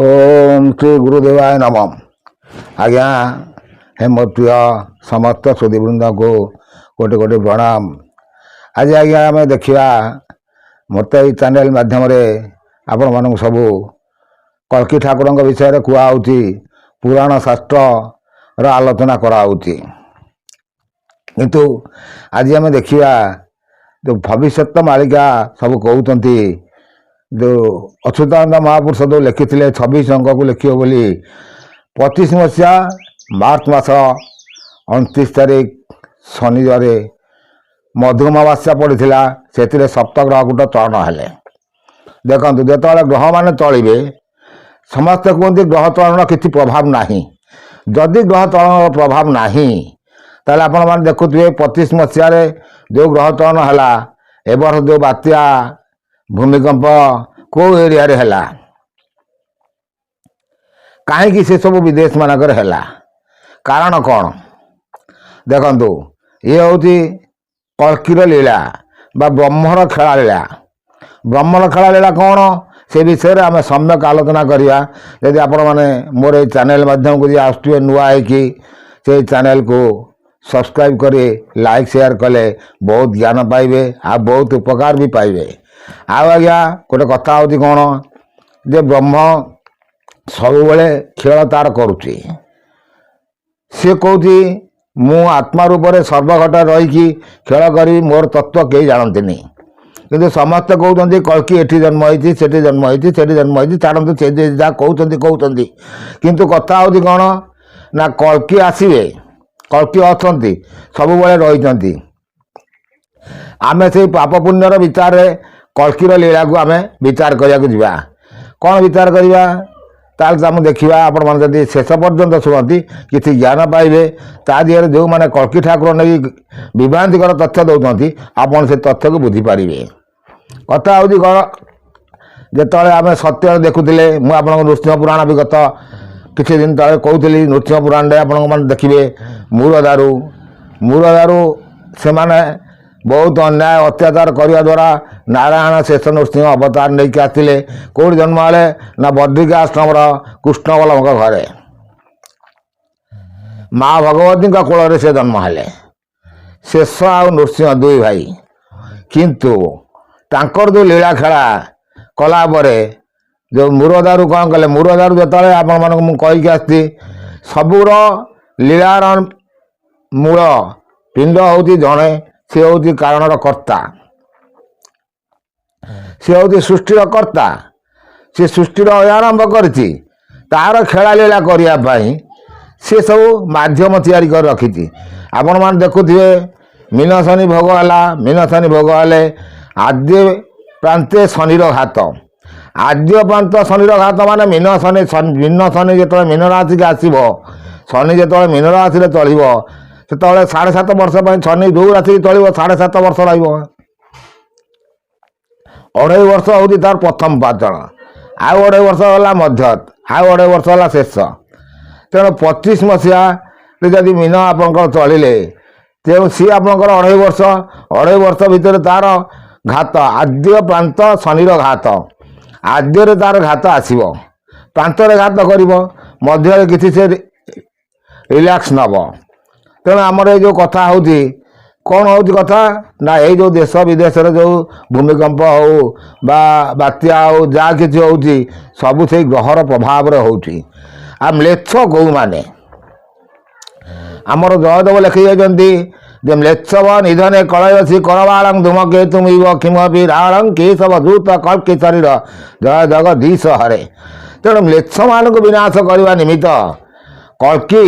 ओम श्री गुरुदेवाय नमः। आज्ञा हे मोर प्रिय समस्त सुधीवृंद को कोटि कोटि प्रणाम। आज आज्ञा आम देखा मत ये चैनल माध्यम आपण मान सबू कल्की ठाकुर विषय कहु पुराण शास्त्र आलोचना कराऊँगी। किंतु आज आम देखा जो भविष्यत मालिका सब कहते जो अच्युतानंद महापुरुष जो लिखी 26 अंक को लिखिए बोली 25 मसीहा मार्च मास 29 तारीख शनिवार मधुमावास्या पड़ा से सप्तग्रह गुट चयन हेले। देखो जो ग्रह मान चलिए समस्ते कहते ग्रह चलन किसी प्रभाव ना। जदि ग्रह चलन प्रभाव ना ताले आपण मैंने देखुए 25 मसीह जो ग्रह चयन है एबर जो बात्या भूमिकंप को एरिया रे हैला कहीं से सब विदेश मानकर हैला कारण कौन देखंतु ये होती कल्कीर लीला बा ब्रह्मर खेला लीला। ब्रह्मर खेला लीला कौन से विषय रे आम सम्यक आलोचना करिया। यदि आपण माने मोर ए चैनल माध्यम को आसुए नुआ है कि से चैनल को सब्सक्राइब करे लाइक शेयर कले बहुत ज्ञान पाइबे आ बहुत उपकार भी पाइबे। आज्ञा गोटे कथा हूँ कौन जे ब्रह्म सब खेल तार करुच्ची सी कहती मु आत्मा रूप से सर्वघट रही खेल करी मोर तत्व कहीं जानते किंतु समस्ते कहते कल्की एटी जन्म होती सेठी जन्म होती सेठी जन्म होती छाड़ू से जहाँ कहते किंतु कथा हूँ कौन ना कल्की आसवे कल्की अच्छा सब रही आम से पाप पुण्यर विचार कल्कीर लीला को आम विचार करने कौन विचार करवा ताम देखा आपण मैंने जब शेष पर्यंत शुणती किसी ज्ञान पाइबे ता दिहर जो मैंने कल्की ठाकुर नहीं विभ्रांतिकर तथ्य दौरान आपड़ से तथ्य को बुझीपारे। कथा हूँ कौन जो आम सत्य देखुले मुझे नृसिंह पुराण विगत किसी दिन तले कहती नृसिंह पुराण मैंने देखिए मूरदारू से माने बहुत अन्याय अत्याचार करने द्वारा नारायण शेष नृसिंह अवतार नहीं आसते कौट जन्म है ना बद्रिका आश्रम कृष्णबल्लभ घरे माँ भगवती कूल से जन्म है शेष आ नृसिंह दुई भाई किंतु तांकर जो लीला खेला कला जो मूरदारू कौन कले मूरदारू जो आपण मान कहीकि आसती सबूर लीलार मूल पिंड हूँ जड़े सी हूँ कारणर कर्ता सी हूँ सृष्टिर कर्ता सी सृष्टिर आरंभ करछि तार खेला लीला करने सी सब माध्यम तैयारी कर रखी। आपण मैंने देखुए मीन शनि भोग है मीन शनि भोग हेले आद्य प्रांते शनिर घात आद्य प्रांत शनिर घात मान मीन शनि जो मीन राशि के आसो शनि जो मीन राशि चलो से 7.5 वर्ष शनि जो राशि चलो 7.5 वर्ष रही वर्ष हूँ तार प्रथम पाचन आउ 2.5 वर्ष है मध्यत आउ 2.5 वर्ष है शेष तेणु 25 मसीहा जदि मीन आप चलिले तेणु सी आपंकर 2.5 वर्ष भितर तार घात आद्य प्रांत शनिर घात आद्य तार घात आसो प्रांतर घात कर मध्य किसी से रिलैक्स नब। तेणु आमर ये कथा हूँ कौन हूँ कथा ना ये जो देश विदेश जो भूमिकंप हो बात्या हो जहाँ कि हूँ सबू से ग्रहर प्रभाव हो म्लेच्छ गौ माने आमर जयदेव लिखी जाती म्लेच्छव निधने कलयसी करवाणं धूमकेतुम इव किमपि राणं केशव दूत कल्की शरीर जय जगदीश हरे। तेणु म्लेच्छ मान को विनाश करने निमित्त कल्की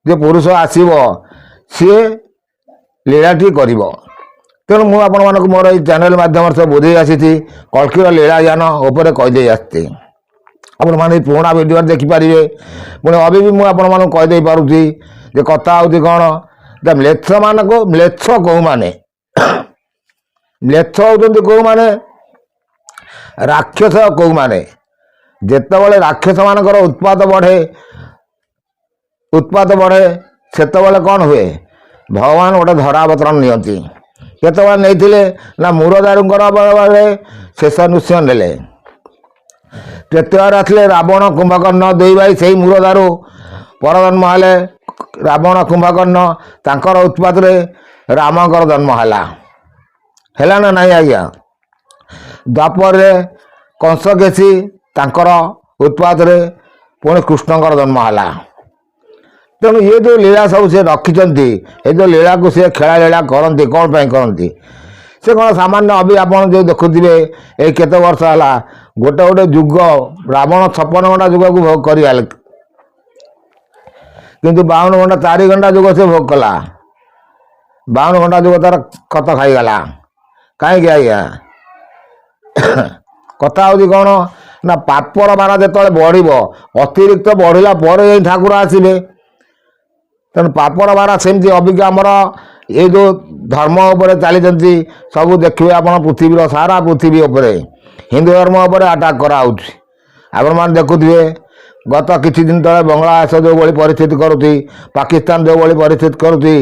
जो पुरुष आसव सी लीलाटी कर। तेणु मुझे मोर चैनल माध्यम से बुझे आसी कल्कीर लीला ज्ञान उपर कहीदे आसती आपने पुराणा भिडियो देखिपारे पुणी अभी भी मुझे कहीदे पार्टी जे कथा हूँ कौन म्लेच्छ मान को म्लेच्छ कौ माने म्लेच्छ होती कौ माने राक्षस कौ माने जिते राक्षस मानकर उत्पाद बढ़े सेतबले कौन हुए भगवान गोटे धरावतरण नियंती केतबले नहीं ना मूरदारूंकर शेष नृसिंह नेले ତ୍ରେତୟାରେ ଆସିଲେ ରାବଣ କୁମ୍ଭକର୍ଣ୍ଣ ଦୁଇ ଭାଇ ସେଇ ମୂଳଦାରୁ ପରଜନ୍ମ ହେଲେ। ରାବଣ କୁମ୍ଭକର୍ଣ୍ଣ ତାଙ୍କର ଉତ୍ପାତରେ ରାମଙ୍କର ଜନ୍ମ ହେଲା ନା ନାହିଁ ଆଜ୍ଞା। ଦ୍ୱାପରରେ କଂସକେଶୀ ତାଙ୍କର ଉତ୍ପାତରେ ପୁଣି କୃଷ୍ଣଙ୍କର ଜନ୍ମ ହେଲା। ତେଣୁ ଇଏ ଯେଉଁ ଲୀଳା ସବୁ ସେ ରଖିଛନ୍ତି, ଏ ଯେଉଁ ଲୀଳାକୁ ସେ ଖେଳା ଲୀଳା କରନ୍ତି କ'ଣ ପାଇଁ କରନ୍ତି? ସେ କ'ଣ ସାମାନ୍ୟ ଆପଣ ଯେଉଁ ଦେଖୁଥିବେ ଏଇ କେତେ ବର୍ଷ ହେଲା ଗୋଟେ ଗୋଟେ ଯୁଗ ରାବଣ 56 ଘଣ୍ଟା ଯୁଗକୁ ଭୋଗ କରିଗଲେ, କିନ୍ତୁ 52 ଘଣ୍ଟା 4 ଘଣ୍ଟା ଯୁଗ ସେ ଭୋଗ କଲା। 52 ଘଣ୍ଟା ଯୁଗ ତାର ଖତ ଖାଇଗଲା। କାହିଁକି ଆଜ୍ଞା? କଥା ହେଉଛି କ'ଣ ନା ପାପର ବାର ଯେତେବେଳେ ବଢ଼ିବ, ଅତିରିକ୍ତ ବଢ଼ିଲା ପରେ ଏଇ ଠାକୁର ଆସିବେ। ତେଣୁ ପାପର ବାର ସେମିତି ଅବିକା ଆମର ଏ ଯେଉଁ ଧର୍ମ ଉପରେ ଚାଲିଛନ୍ତି ସବୁ ଦେଖିବେ ଆପଣ, ପୃଥିବୀର ସାରା ପୃଥିବୀ ଉପରେ ହିନ୍ଦୁ ଧର୍ମ ଉପରେ ଆଟାକ୍ କରାହେଉଛି। ଆପଣମାନେ ଦେଖୁଥିବେ ଗତ କିଛି ଦିନ ତଳେ ବାଂଲାଦେଶ ଯେଉଁଭଳି ପରିସ୍ଥିତି କରୁଛି, ପାକିସ୍ତାନ ଯେଉଁଭଳି ପରିସ୍ଥିତି କରୁଛି,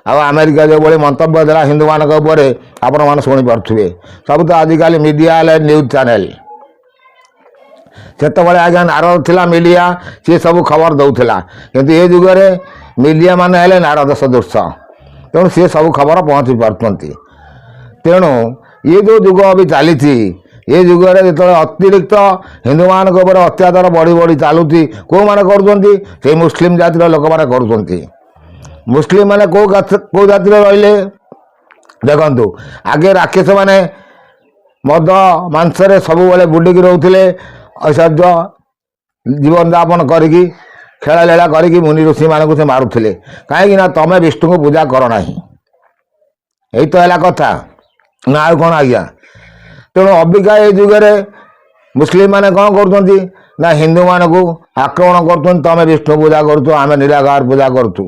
ଆଉ ଆମେରିକା ଯେଉଁଭଳି ମନ୍ତବ୍ୟ ଦେଲା ହିନ୍ଦୁମାନଙ୍କ ଉପରେ ଆପଣମାନେ ଶୁଣିପାରୁଥିବେ। ସବୁ ତ ଆଜିକାଲି ମିଡ଼ିଆ ହେଲେ ନ୍ୟୁଜ୍ ଚ୍ୟାନେଲ୍। ସେତେବେଳେ ଆଜ୍ଞା ନାରଦ ଥିଲା ମିଡ଼ିଆ, ସିଏ ସବୁ ଖବର ଦେଉଥିଲା। କିନ୍ତୁ ଏ ଯୁଗରେ ମିଡ଼ିଆ ମାନେ ହେଲେ ନାରଦ ସଦୃଶ। ତେଣୁ ସିଏ ସବୁ ଖବର ପହଞ୍ଚି ପାରୁଛନ୍ତି। ତେଣୁ ଇଏ ଯେଉଁ ଯୁଗ ବି ଚାଲିଛି, ଏ ଯୁଗରେ ଯେତେବେଳେ ଅତିରିକ୍ତ ହିନ୍ଦୁମାନଙ୍କ ଉପରେ ଅତ୍ୟାଚାର ବଢ଼ି ବଢ଼ି ଚାଲୁଛି, କେଉଁମାନେ କରୁଛନ୍ତି? ସେଇ ମୁସଲିମ୍ ଜାତିର ଲୋକମାନେ କରୁଛନ୍ତି। ମୁସଲିମ୍ ମାନେ କେଉଁ ଜାତିରେ ରହିଲେ? ଦେଖନ୍ତୁ, ଆଗେ ରାକ୍ଷସମାନେ ମଦ ମାଂସରେ ସବୁବେଳେ ବୁଡ଼ିକି ରହୁଥିଲେ, ଐଶ୍ୱର୍ଯ୍ୟ ଜୀବନଯାପନ କରିକି ଖେଳ ଲୀଳା କରିକି ମୁନି ଋଷିମାନଙ୍କୁ ସେ ମାରୁଥିଲେ। କାହିଁକି ନା ତମେ ବିଷ୍ଣୁଙ୍କୁ ପୂଜା କର ନାହିଁ। ଏଇ ତ ହେଲା କଥା ନା, ଆଉ କ'ଣ ଆଜ୍ଞା? ତେଣୁ ଅବିକା ଏ ଯୁଗରେ ମୁସଲିମ ମାନେ କ'ଣ କରୁଛନ୍ତି ନା ହିନ୍ଦୁମାନଙ୍କୁ ଆକ୍ରମଣ କରୁଛନ୍ତି। ତମେ ବିଷ୍ଣୁ ପୂଜା କରୁଛ, ଆମେ ନିରାକାର ପୂଜା କରୁଛୁ।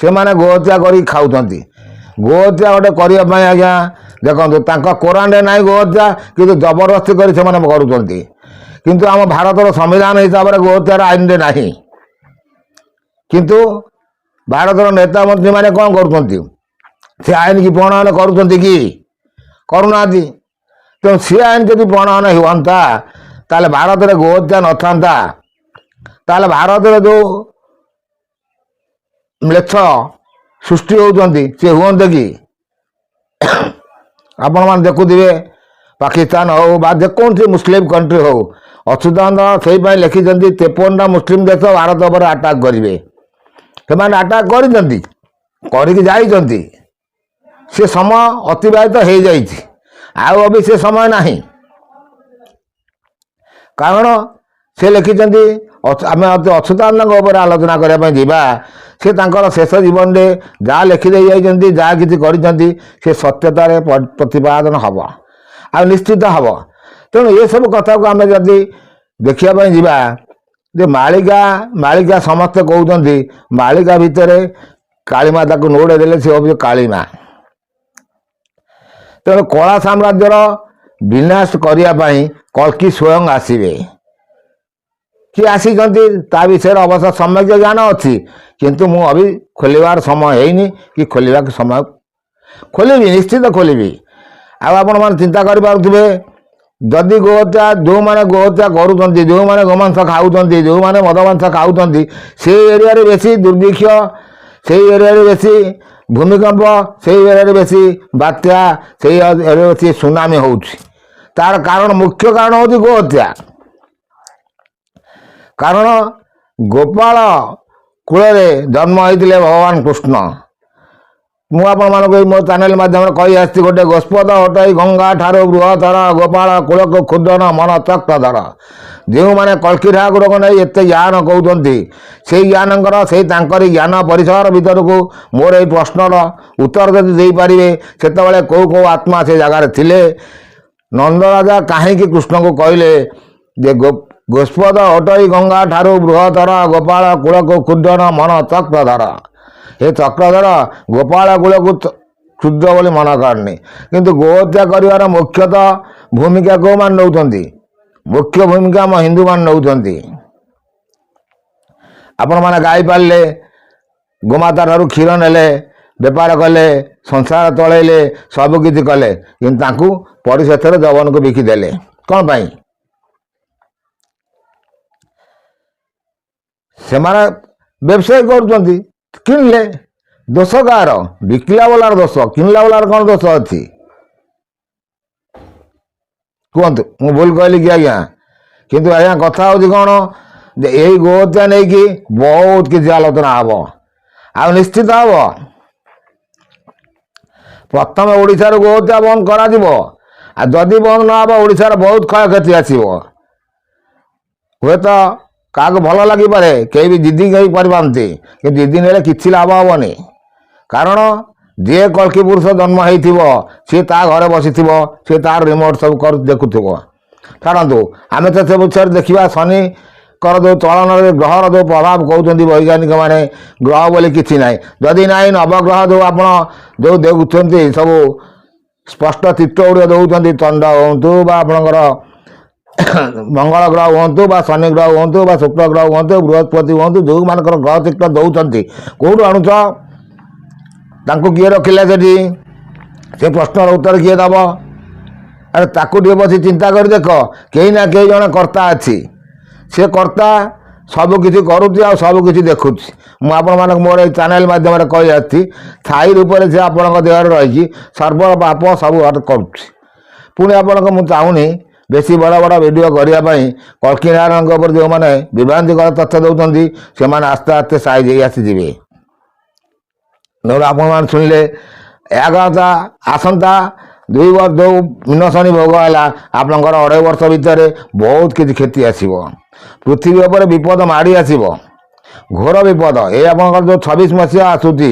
ସେମାନେ ଗୋହତ୍ୟା କରିକି ଖାଉଛନ୍ତି। ଗୋହତ୍ୟା ଗୋଟେ କରିବା ପାଇଁ ଆଜ୍ଞା ଦେଖନ୍ତୁ, ତାଙ୍କ କୋରାନରେ ନାହିଁ ଗୋହତ୍ୟା, କିନ୍ତୁ ଜବରଦସ୍ତି କରି ସେମାନେ କରୁଛନ୍ତି। କିନ୍ତୁ ଆମ ଭାରତର ସମ୍ବିଧାନ ହିସାବରେ ଗୋହତ୍ୟାର ଆଇନରେ ନାହିଁ। କିନ୍ତୁ ଭାରତର ନେତା ମନ୍ତ୍ରୀମାନେ କ'ଣ କରୁଛନ୍ତି? ସେ ଆଇନକି ପ୍ରଣୟନ କରୁଛନ୍ତି କି? କରୁନାହାନ୍ତି। ତେଣୁ ସେ ଆଇନ ଯଦି ପ୍ରଣୟନ ହୁଅନ୍ତା, ତାହେଲେ ଭାରତରେ ଗୋହତ୍ୟା ନଥାନ୍ତା। ତାହେଲେ ଭାରତରେ ଯେଉଁ ମ୍ଲେଚ୍ଛ ସୃଷ୍ଟି ହେଉଛନ୍ତି ସେ ହୁଅନ୍ତେ କି? ଆପଣମାନେ ଦେଖୁଥିବେ ପାକିସ୍ତାନ ହେଉ ବା ଯେକୌଣସି ମୁସଲିମ କଣ୍ଟ୍ରି ହେଉ, ଅଚ୍ୟୁତାନନ୍ଦ ସେଇପାଇଁ ଲେଖିଛନ୍ତି 53ଟା ମୁସଲିମ ଦେଶ ଭାରତ ଉପରେ ଆଟାକ୍ କରିବେ। ସେମାନେ ଆଟାକ୍ କରିଛନ୍ତି, କରିକି ଯାଇଛନ୍ତି। ସେ ସମୟ ଅତିବାହିତ ହେଇଯାଇଛି, ଆଉ ବି ସେ ସମୟ ନାହିଁ। କାରଣ ସେ ଲେଖିଛନ୍ତି, ଆମେ ଅଚ୍ୟୁତାନନ୍ଦଙ୍କ ଉପରେ ଆଲୋଚନା କରିବା ପାଇଁ ଯିବା, ସେ ତାଙ୍କର ଶେଷ ଜୀବନରେ ଯାହା ଲେଖିଦେଇ ଯାଇଛନ୍ତି, ଯାହା କିଛି କରିଛନ୍ତି, ସେ ସତ୍ୟତାରେ ପ୍ରତିପାଦନ ହେବ, ଆଉ ନିଶ୍ଚିତ ହେବ। ତେଣୁ ଏସବୁ କଥାକୁ ଆମେ ଯଦି ଦେଖିବା ପାଇଁ ଯିବା, ଯେ ମାଳିକା ସମସ୍ତେ କହୁଛନ୍ତି, ମାଳିକା ଭିତରେ କାଳିମା ତାକୁ ନୋଉଡ଼େଇ ଦେଲେ ସେ ହେଉଛି କାଳିମା। ତେଣୁ କଳା ସାମ୍ରାଜ୍ୟର ବିନାଶ କରିବା ପାଇଁ କଳ୍କି ସ୍ୱୟଂ ଆସିବେ। କିଏ ଆସିଛନ୍ତି ତା ବିଷୟରେ ଅବଶ୍ୟ ସମ୍ୟକ ଜ୍ଞାନ ଅଛି, କିନ୍ତୁ ମୁଁ ଖୋଲିବାର ସମୟ ହେଇନି, କି ଖୋଲିବାକୁ ସମୟ ଖୋଲିବି, ନିଶ୍ଚିତ ଖୋଲିବି। ଆଉ ଆପଣମାନେ ଚିନ୍ତା କରିପାରୁଥିବେ, ଯଦି ଯେଉଁମାନେ ଗୋହତ୍ୟା କରୁଛନ୍ତି, ଯେଉଁମାନେ ଗୋମାଂସ ଖାଉଛନ୍ତି, ଯେଉଁମାନେ ମଦ ମାଂସ ଖାଉଛନ୍ତି, ସେଇ ଏରିଆରେ ବେଶୀ ଦୁର୍ଭିକ୍ଷ, ସେଇ ଏରିଆରେ ବେଶୀ ଭୂମିକମ୍ପ, ସେଇ ଏରିଆରେ ବେଶୀ ବାତ୍ୟା, ସେଇ ଏରିଆରେ ବେଶୀ ସୁନାମି ହେଉଛି। ତାର କାରଣ, ମୁଖ୍ୟ କାରଣ ହେଉଛି ଗୋହତ୍ୟା। କାରଣ ଗୋପାଳ କୂଳରେ ଜନ୍ମ ହୋଇଥିଲେ ଭଗବାନ କୃଷ୍ଣ। ମୁଁ ଆପଣମାନଙ୍କୁ ମୋ ଚ୍ୟାନେଲ ମାଧ୍ୟମରେ କହି ଆସିଛି, ଗୋଟେ ଗୋସ୍ପଦ ହଟଇ ଗଙ୍ଗା ଠାରୁ ବୃହତର, ଗୋପାଳ କୂଳକୁ କ୍ଷୁଦ୍ର ମନ ଚକ୍ରଧର। ଯେଉଁମାନେ କଳ୍କି ଠାକୁରଙ୍କୁ ନେଇ ଏତେ ଜ୍ଞାନ କହୁଛନ୍ତି, ସେଇ ଜ୍ଞାନଙ୍କର ସେଇ ତାଙ୍କରି ଜ୍ଞାନ ପରିସର ଭିତରକୁ ମୋର ଏଇ ପ୍ରଶ୍ନର ଉତ୍ତର ଯଦି ଦେଇପାରିବେ, ସେତେବେଳେ କେଉଁ କେଉଁ ଆତ୍ମା ସେ ଜାଗାରେ ଥିଲେ? ନନ୍ଦରାଜା କାହିଁକି କୃଷ୍ଣଙ୍କୁ କହିଲେ ଯେ ଗୋସ୍ପଦ ହଟଇ ଗଙ୍ଗା ଠାରୁ ବୃହତର, ଗୋପାଳ କୂଳକୁ କ୍ଷୁଦ୍ର ମନ ଚକ୍ରଧର। ଏ ଚକ୍ରଧର ଗୋପାଳ କୂଳକୁ କ୍ଷୁଦ୍ର ବୋଲି ମନ କରନି। କିନ୍ତୁ ଗୋହତ୍ୟା କରିବାର ମୁଖ୍ୟତଃ ଭୂମିକା କେଉଁମାନେ ନେଉଛନ୍ତି? ମୁଖ୍ୟ ଭୂମିକା ଆମ ହିନ୍ଦୁମାନେ ନେଉଛନ୍ତି। ଆପଣମାନେ ଗାଈ ପାଳିଲେ, ଗୋମାତା ଠାରୁ କ୍ଷୀର ନେଲେ, ବେପାର କଲେ, ସଂସାର ଚଳେଇଲେ, ସବୁକିଛି କଲେ, କିନ୍ତୁ ତାଙ୍କୁ ପରିଶେଷରେ ଯବନକୁ ବିକିଦେଲେ। କ'ଣ ପାଇଁ? ସେମାନେ ବ୍ୟବସାୟ କରୁଛନ୍ତି, କିଣିଲେ। ଦୋଷ କାହାର? ବିକିଲା ବାଲାର ଦୋଷ, କିଣିଲା ବାଲାର କ'ଣ ଦୋଷ ଅଛି କୁହନ୍ତୁ? ମୁଁ ଭୁଲ କହିଲି କି ଆଜ୍ଞା? କିନ୍ତୁ ଆଜ୍ଞା କଥା ହେଉଛି କ'ଣ, ଯେ ଏଇ ଗୋହତ୍ୟା ନେଇକି ବହୁତ କିଛି ଆଲୋଚନା ହେବ, ଆଉ ନିଶ୍ଚିତ ହେବ। ପ୍ରଥମେ ଓଡ଼ିଶାରୁ ଗୋହତ୍ୟା ବନ୍ଦ କରାଯିବ, ଆଉ ଯଦି ବନ୍ଦ ନ ହେବ ଓଡ଼ିଶାର ବହୁତ କ୍ଷୟକ୍ଷତି ଆସିବ। ହୁଏତ କାହାକୁ ଭଲ ଲାଗିପାରେ, କେହି ବି ଜିଦି କରିପାରନ୍ତି, କିନ୍ତୁ ଜିଦି ନେଲେ କିଛି ଲାଭ ହେବନି। କାରଣ ଯିଏ କଳ୍କି ପୁରୁଷ ଜନ୍ମ ହେଇଥିବ ସିଏ ତା ଘରେ ବସିଥିବ, ସିଏ ତାର ରିମୋଟ୍ ସବୁ ଦେଖୁଥିବ। ଛାଡ଼ନ୍ତୁ, ଆମେ ତ ସେ ବିଷୟରେ ଦେଖିବା। ଶନିଙ୍କର ଯେଉଁ ଚଳନରେ ଗ୍ରହର ଯେଉଁ ପ୍ରଭାବ କହୁଛନ୍ତି ବୈଜ୍ଞାନିକମାନେ, ଗ୍ରହ ବୋଲି କିଛି ନାହିଁ। ଯଦି ନାହିଁ ନବଗ୍ରହ ଯେଉଁ ଆପଣ ଯେଉଁ ଦେଉଛନ୍ତି ସବୁ ସ୍ପଷ୍ଟ ଚିତ୍ର ଗୁଡ଼ିକ ଦେଉଛନ୍ତି, ଚନ୍ଦ୍ର ହୁଅନ୍ତୁ ବା ଆପଣଙ୍କର ମଙ୍ଗଳ ଗ୍ରହ ହୁଅନ୍ତୁ ବା ଶନି ଗ୍ରହ ହୁଅନ୍ତୁ ବା ଶୁକ୍ର ଗ୍ରହ ହୁଅନ୍ତୁ, ବୃହସ୍ପତି ହୁଅନ୍ତୁ, ଯେଉଁମାନଙ୍କର ଗ୍ରହ ଚିତ୍ର ଦେଉଛନ୍ତି, କେଉଁଠୁ ଆଣୁଛ? ତାଙ୍କୁ କିଏ ରଖିଲେ ସେଠି? ସେ ପ୍ରଶ୍ନର ଉତ୍ତର କିଏ ଦେବ? ଆରେ ତାକୁ ଟିକେ ବସି ଚିନ୍ତା କରି ଦେଖ। କେହି ନା କେହି ଜଣେ କର୍ତ୍ତା ଅଛି। ସେ କର୍ତ୍ତା ସବୁକିଛି କରୁଛି ଆଉ ସବୁକିଛି ଦେଖୁଛି। ମୁଁ ଆପଣମାନଙ୍କୁ ମୋର ଏଇ ଚ୍ୟାନେଲ ମାଧ୍ୟମରେ କହି ଆସିଛି, ଥାଇ ରୂପରେ ସେ ଆପଣଙ୍କ ଦେହରେ ରହିଛି, ସର୍ବ ପାପ ସବୁ କରୁଛି। ପୁଣି ଆପଣଙ୍କ ମୁଁ ଚାହୁଁନି ବେଶୀ ବଡ଼ ବଡ଼ ଭିଡ଼ିଓ କରିବା ପାଇଁ। କଳ୍କି ନାରାୟଣଙ୍କ ଉପରେ ଯେଉଁମାନେ ବିଭ୍ରାନ୍ତିକର ତଥ୍ୟ ଦେଉଛନ୍ତି, ସେମାନେ ଆସ୍ତେ ଆସ୍ତେ ସାଇଜ୍ ହେଇ ଆସିଯିବେ। ଧର ଆପଣମାନେ ଶୁଣିଲେ ଏହା କଥା, ଆସନ୍ତା 2 ବର୍ଷ ଯେଉଁ ମୀନ ଶନି ଭୋଗ ହେଲା, ଆପଣଙ୍କର 2.5 ବର୍ଷ ଭିତରେ ବହୁତ କିଛି କ୍ଷତି ଆସିବ। ପୃଥିବୀ ଉପରେ ବିପଦ ମାଡ଼ି ଆସିବ, ଘୋର ବିପଦ। ଏ ଆପଣଙ୍କର ଯେଉଁ 26 ମସିହା ଆସୁଛି,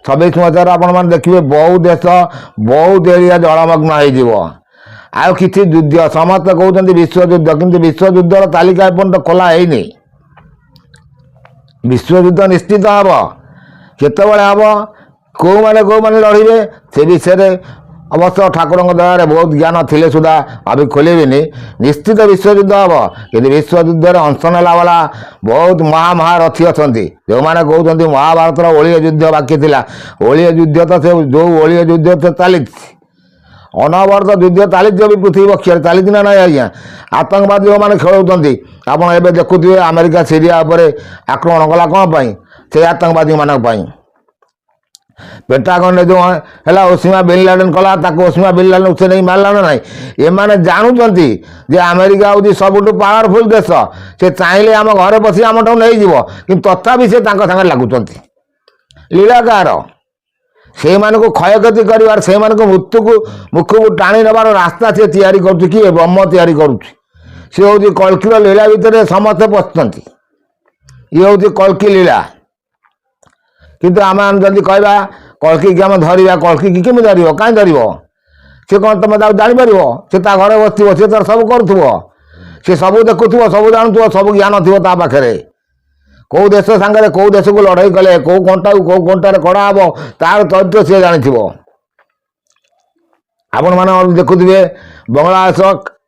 26 ମସିହାରେ ଆପଣମାନେ ଦେଖିବେ ବହୁ ଦେଶ, ବହୁତ ଏରିଆ ଜଳମଗ୍ନ ହେଇଯିବ। ଆଉ କିଛି ଯୁଦ୍ଧ, ସମସ୍ତେ କହୁଛନ୍ତି ବିଶ୍ୱଯୁଦ୍ଧ, କିନ୍ତୁ ବିଶ୍ୱଯୁଦ୍ଧର ତାଲିକା ଏପର୍ଯ୍ୟନ୍ତ ଖୋଲା ହେଇନି। ବିଶ୍ୱଯୁଦ୍ଧ ନିଶ୍ଚିତ ହେବ। କେତେବେଳେ ହେବ, କେଉଁମାନେ ଲଢ଼ିବେ, ସେ ବିଷୟରେ ଅବଶ୍ୟ ଠାକୁରଙ୍କ ଦୟାରେ ବହୁତ ଜ୍ଞାନ ଥିଲେ ସୁଦ୍ଧା ଭାବି ଖୋଲିବିନି। ନିଶ୍ଚିତ ବିଶ୍ୱଯୁଦ୍ଧ ହେବ, କିନ୍ତୁ ବିଶ୍ୱଯୁଦ୍ଧରେ ଅଂଶ ନେଲା ବାଲା ବହୁତ ମହାରଥୀ ଅଛନ୍ତି, ଯେଉଁମାନେ କହୁଛନ୍ତି ମହାଭାରତର ଓଳିଏ ଯୁଦ୍ଧ ବାକି ଥିଲା। ଓଳିଏ ଯୁଦ୍ଧ ତ ସେ ଯେଉଁ ଓଳିଏ ଯୁଦ୍ଧ ତ ଚାଲିଛି, ଅନବରତ ଯୁଦ୍ଧ ଚାଲିଛି ବି ପୃଥିବୀ ପକ୍ଷରେ, ଚାଲିଛି ନା ନାହିଁ ଆଜ୍ଞା? ଆତଙ୍କବାଦୀ ଯେଉଁମାନେ ଖେଳଉଛନ୍ତି, ଆପଣ ଏବେ ଦେଖୁଥିବେ ଆମେରିକା ସିରିଆ ଉପରେ ଆକ୍ରମଣ କଲା କ'ଣ ପାଇଁ? ସେ ଆତଙ୍କବାଦୀମାନଙ୍କ ପାଇଁ। ପେଣ୍ଟାଗନରେ ଯେଉଁ ହେଲା, ଓସାମା ବିନ୍ ଲାଡେନ୍ କଲା, ତାକୁ ଓସାମା ବିନ୍ ଲାଡେନ୍ ସେ ନେଇ ମାରିଲା ନା ନାହିଁ? ଏମାନେ ଜାଣୁଛନ୍ତି ଯେ ଆମେରିକା ହେଉଛି ସବୁଠୁ ପାୱାରଫୁଲ୍ ଦେଶ, ସେ ଚାହିଁଲେ ଆମ ଘରେ ବସି ଆମଠାରୁ ନେଇଯିବ, କିନ୍ତୁ ତଥାପି ସେ ତାଙ୍କ ସାଙ୍ଗରେ ଲାଗୁଛନ୍ତି। ଲୀଳା କାହାର? ସେଇମାନଙ୍କୁ କ୍ଷୟକ୍ଷତି କରିବାର, ସେଇମାନଙ୍କୁ ମୁଖକୁ ଟାଣି ନେବାର ରାସ୍ତା ସେ ତିଆରି କରୁଛି। କିଏ? ବ୍ରହ୍ମ ତିଆରି କରୁଛି। ସେ ହେଉଛି କଳ୍କିର ଲୀଳା ଭିତରେ ସମସ୍ତେ ପଶୁଛନ୍ତି। ଇଏ ହେଉଛି କଳ୍କି ଲୀଳା। କିନ୍ତୁ ଆମେ ଯଦି କହିବା କଳ୍କିକି ଆମେ ଧରିବା, କଳ୍କିକି କେମିତି ଧରିବ? କାହିଁ ଧରିବ? ସେ କ'ଣ ତୁମେ ତାକୁ ଜାଣିପାରିବ? ସେ ତା ଘରେ ବସିଥିବ, ସେ ତାର ସବୁ କରୁଥିବ, ସେ ସବୁ ଦେଖୁଥିବ, ସବୁ ଜାଣୁଥିବ, ସବୁ ଜ୍ଞାନ ଥିବ ତା ପାଖରେ। କେଉଁ ଦେଶ ସାଙ୍ଗରେ କେଉଁ ଦେଶକୁ ଲଢ଼େଇ କଲେ କେଉଁ କଣ୍ଟାକୁ କେଉଁ କଣ୍ଟାରେ କଡ଼ା ହେବ, ତାର ଚରିତ୍ର ସିଏ ଜାଣିଥିବ। ଆପଣମାନେ ଦେଖୁଥିବେ ବାଂଲାଦେଶ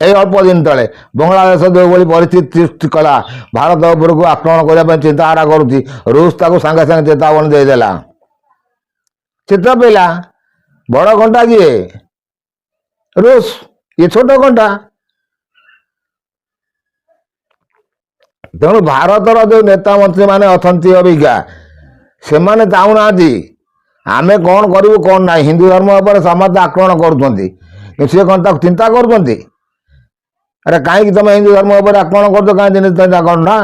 ଏଇ ଅଳ୍ପ ଦିନ ତଳେ ବାଂଲାଦେଶ ଯେଉଁଭଳି ପରିସ୍ଥିତି ସୃଷ୍ଟି କଲା, ଭାରତ ଉପରକୁ ଆକ୍ରମଣ କରିବା ପାଇଁ ଚିନ୍ତାଧାରା କରୁଛି, ରୁଷ ତାକୁ ସାଙ୍ଗେ ସାଙ୍ଗେ ଚେତାବନୀ ଦେଇଦେଲା। ଚିତ୍ର ପିଲା ବଡ଼ ଘଣ୍ଟା କିଏ? ରୁଷ। ଇଏ ଛୋଟ ଘଣ୍ଟା। ତେଣୁ ଭାରତର ଯେଉଁ ନେତା ମନ୍ତ୍ରୀମାନେ ଅଛନ୍ତି ଅବିକା, ସେମାନେ ଚାହୁଁନାହାନ୍ତି ଆମେ କ'ଣ କରିବୁ କ'ଣ ନାହିଁ। ହିନ୍ଦୁ ଧର୍ମ ଉପରେ ସମସ୍ତେ ଆକ୍ରମଣ କରୁଛନ୍ତି, କିନ୍ତୁ ସିଏ କ'ଣ ତାକୁ ଚିନ୍ତା କରୁଛନ୍ତି? ଆରେ କାହିଁକି ତୁମେ ହିନ୍ଦୁ ଧର୍ମ ଉପରେ ଆକ୍ରମଣ କରୁଛ? କାହିଁକି ଚିନ୍ତା କରୁନା?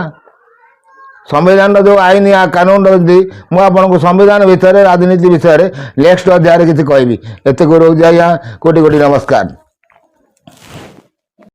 ସମ୍ବିଧାନର ଯେଉଁ ଆଇନ କାନୁନ ରହିଛି, ମୁଁ ଆପଣଙ୍କୁ ସମ୍ବିଧାନ ବିଷୟରେ, ରାଜନୀତି ବିଷୟରେ ନେକ୍ସଟ ଅଧ୍ୟାୟରେ କିଛି କହିବି। ଏତିକି ରହୁଛି ଆଜ୍ଞା। କୋଟି କୋଟି ନମସ୍କାର।